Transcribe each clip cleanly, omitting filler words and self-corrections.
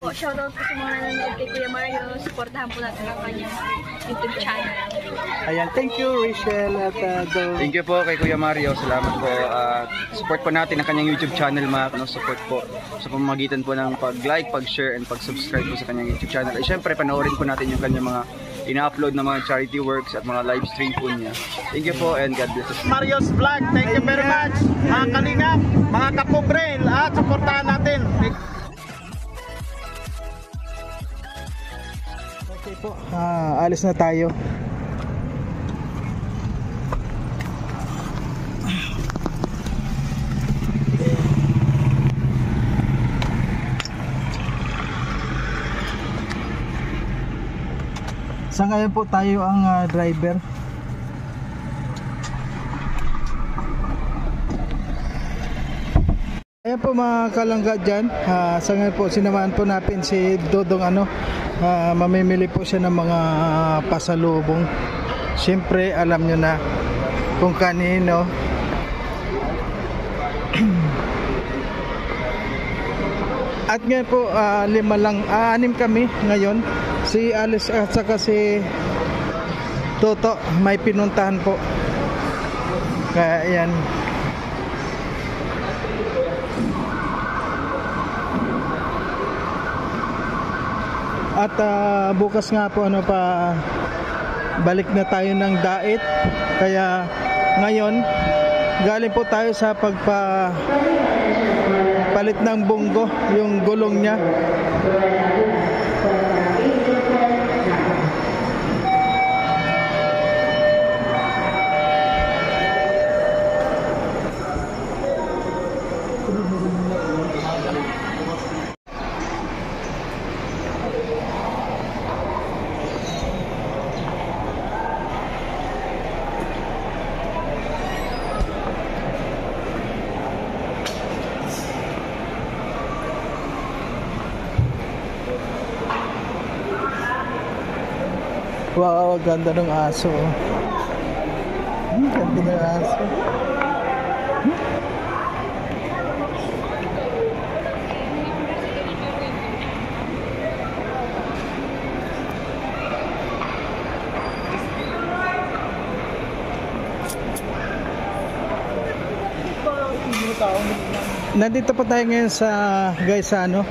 Shoutout po sa mga nanonood kay Kuya Mario. Supportahan po natin ang kanyang YouTube channel. Ayan, thank you Rachel at Thank you po kay Kuya Mario. Salamat po. Support po natin ang kanyang YouTube channel, mga support po sa pamamagitan po ng pag-like, pag-share, and pag-subscribe po sa kanyang YouTube channel. At syempre, panoorin po natin yung kanyang mga ina-upload na mga charity works at mga live stream po niya. Thank you po and God bless us. Mario's Vlog, thank you very much. Mga kalingap, mga kapobre, at supportahan natin. Okay po, alis na tayo. Sa ngayon po tayo ang driver. Ayan po mga kalangga dyan, sa ngayon po sinamahan po natin si Dodong mamimili po siya ng mga pasalubong. Siyempre alam nyo na kung kanino. At ngayon po 6 kami ngayon. Si Alice at saka si Toto may pinuntahan po. Kaya ayan. At bukas nga po balik na tayo ng Dait. Kaya ngayon galing po tayo sa pagpapalit ng bunggo, yung gulong niya. Wow, ganda ng aso. Ganda ng aso. Nandito pa tayo ngayon sa Gaisano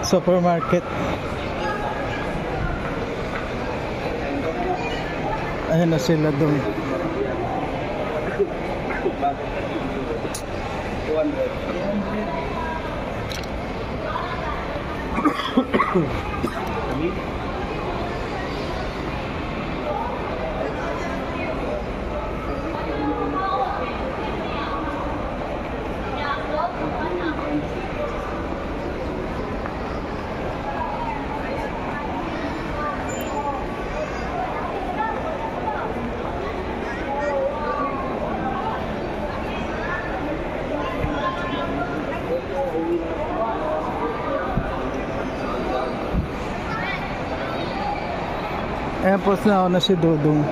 supermarket. Ayan na sila doon. Ayan po na si Dodong.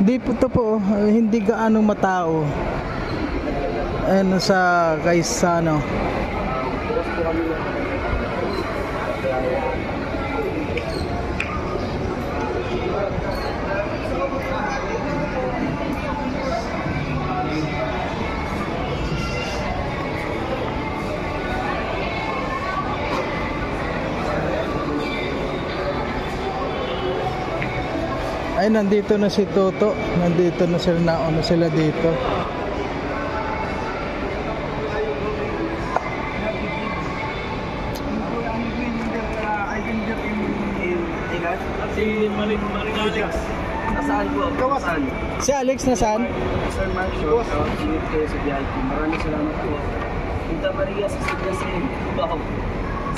Di po ito po, hindi gaanong matao. Ayan sa Gaisano. Ay, nandito na si Toto. Nandito na sila, nauna sila dito. Si Alex. Nasaan po? Nasaan? Si Alex nasaan? Sir Mark Shaw. Sinip kayo sa VIP. Maraming salamat po. Punta Maria sa Siglasin. Wow.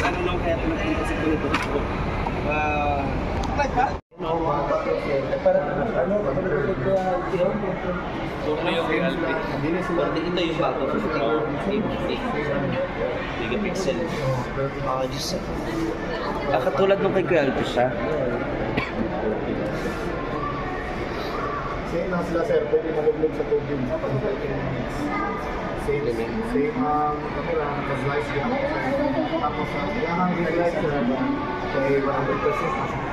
Sana lang kaya natin kasi po ito. Like that? No, Para ano, patulad ko kaya Alvin. So, yung kay Alvin. Ito yung bago. 50 megapixel. Diyos. Katulad nung kay Kuya Alvin siya. Same na sila sir, pwede mahublog sa tubig. Same ang camera, naka-slice yan. Tapos ang highlight sir, kay 100%.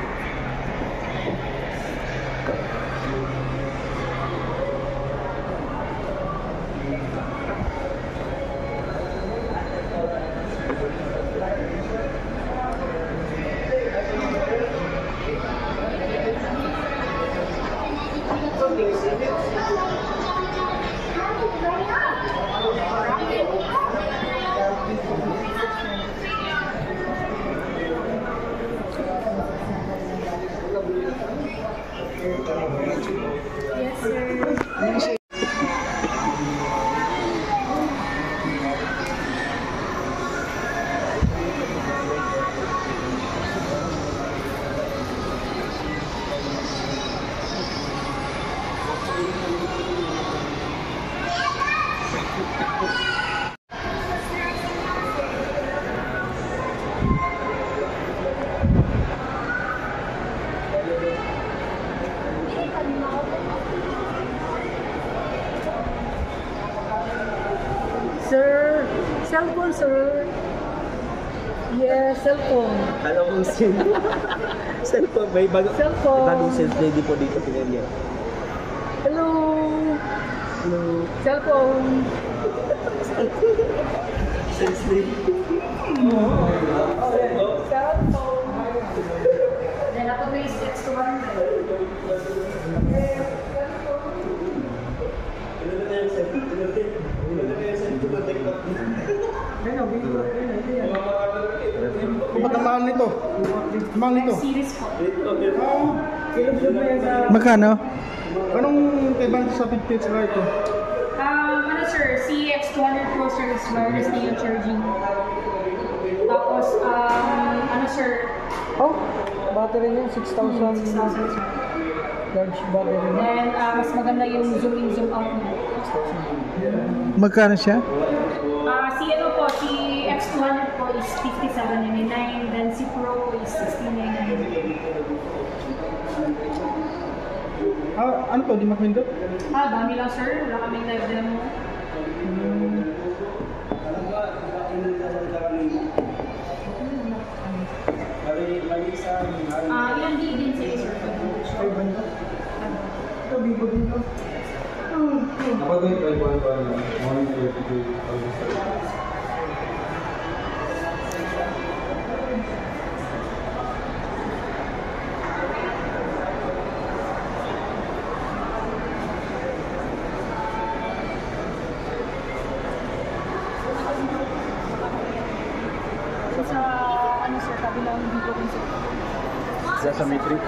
Yes, sir. Sir, cellphone, sir. Yes, cellphone. Alam mo cellphone, may Cellphone. bagong cellphone ready po dito pinili. Hello. Hello. Cellphone. Cellphone. Then ako may X200. Ba't ang mahal nito? Ang mahal nito? Series po. Magkano? Anong kaibahan sa 50 saka ito? Ano sir, CX200 Pro sir is wireless na yung charging. Tapos, ano sir, Oh, battery niya 6,000 large battery niya. then mas maganda yung zoom in, zoom out niya. Magkano siya? Si ano po, si X200 po is 57.99, then si Pro is 16.99. Ano to? Di makapindot? Dami lang sir, wala kaming live demo. Ilang day din sa'yo sir? Sa ano sir, kabilang Vivo kung sir. Sa Matrix.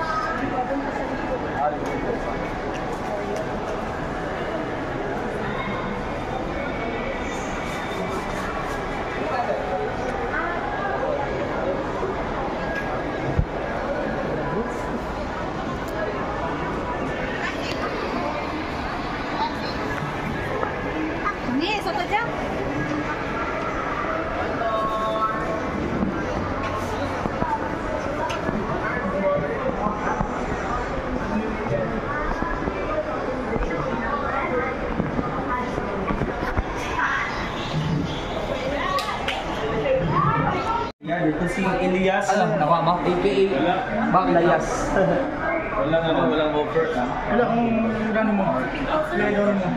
Nih, satu jam. Yan, ito si Elias. Nawa mo? AKA Baglayas. Walang offer. Wala kung gano'n mo. Kaya gano'n mo.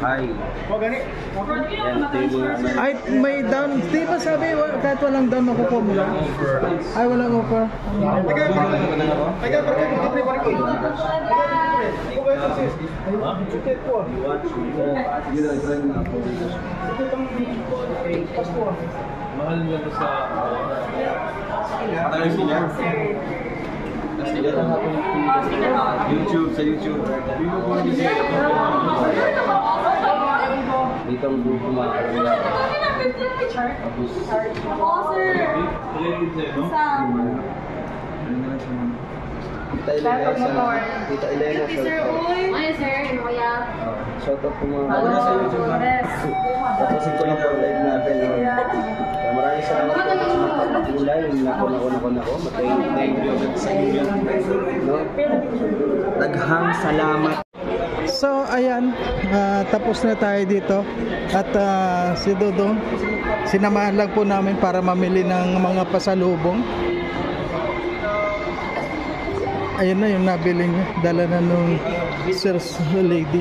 Hi. Huwag gani. Yan, table. Ay, may down. Di ba sabi, kahit walang down makukuha mo lang? Ay, walang offer. Mahal nyo sa... YouTube, sa YouTube. Dito ang grupo mga Oo, sir. Tita Elena sa... Tita Elena sa... Ay, sir. Ano kaya? Shout out po mga... Flores. Tapusin ko lang po live natin. Maraming salamat po sa mga pagpakulay. Nako. Thank you sa inyo. No? Daghang salamat. So ayan, tapos na tayo dito at si Dodong sinamahan lang po namin para mamili ng mga pasalubong. Ayun na yung nabili niya, dala na nung sales lady.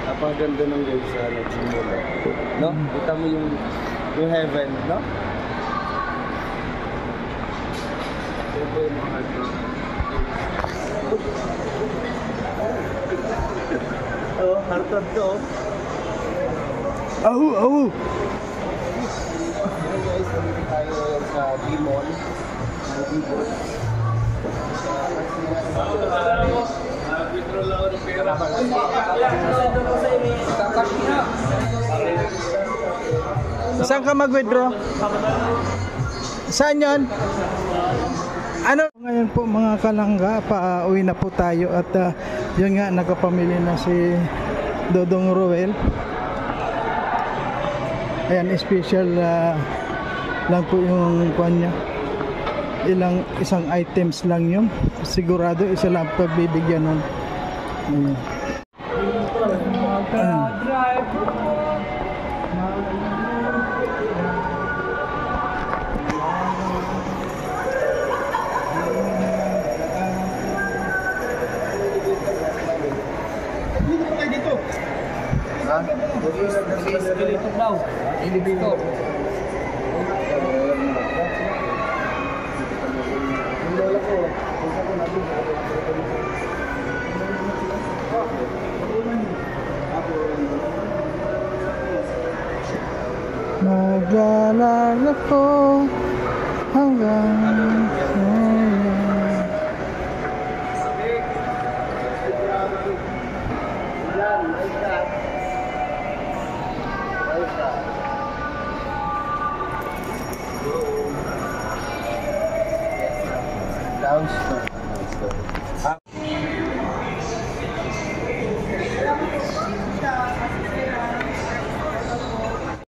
Napakaganda ng guys sa nagsimula. No? Kita mo yung heaven, no? Ito po yung mga oh, hartod to. Ahu. Hello guys, nandito tayo sa D-Mall. Saan ka mag-withdraw? Saan yun? Ano? Ngayon po mga kalangga, pauwi na po tayo at yun nga, nakapamili na si Dodong Roel. Ayan, special lang po yung kuwan niya. Isang items lang yun. Sigurado isa lang pagbibigyan nun. Elevator daw. Elevator. Naglalala ko hanggang Downstairs.